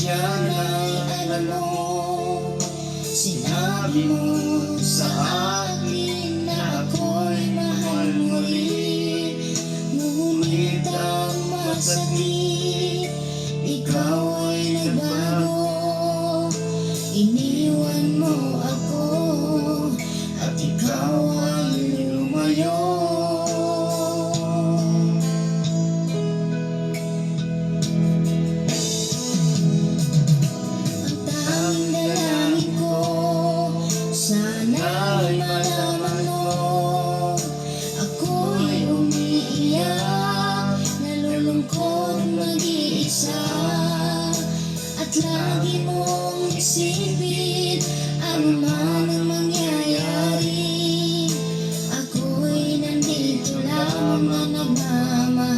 Yan ay alam mo, sinabi mo sa akin na ako'y mahal mo rin. Ngunit ang masakit, ikaw ay nagbago. Iniwan mo ako at ikaw ay lumayo. Sana'y malaman mo, ako'y umiiyak, nalulungkot mag-iisa. At lagi mong isipin, ano man ang mangyayari, ako'y nandito lang na nagmamahal.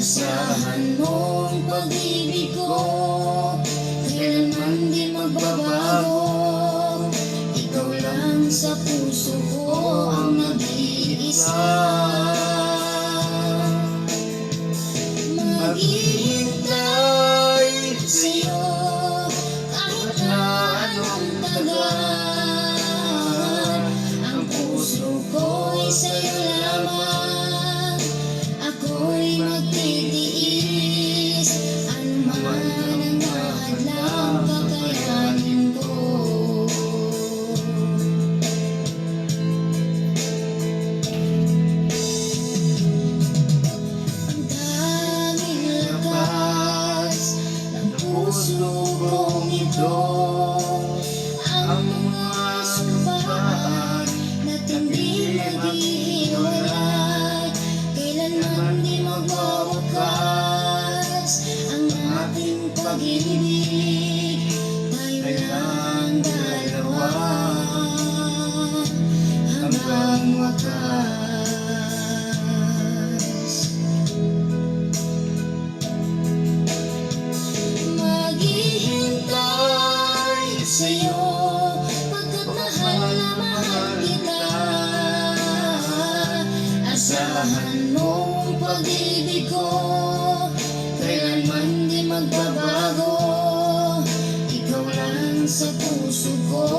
Asahan mong pag-ibig ko, kailanman di magbabago. Ikaw lang sa puso ko ang nag-iisa. Maghihintay sa'yo kahit na anong tagal. Ang puso ko'y sa'yo lamang, ako'y magtitiis. Ano man ang mahadlang, kakayanin ko. Ang tanging lakas ng puso kong ito, ang mga sumpaan na't hindi maghihiwalay. Kailanman di magwawakas ang ating pag-ibig. Tayo lang dalawa hanggang wakas. Maghihintay sa'yo pagkat mahal na mahal kita. Asahan mong pag-ibig ko, kailanman di magbabago. Ikaw lang sa puso ko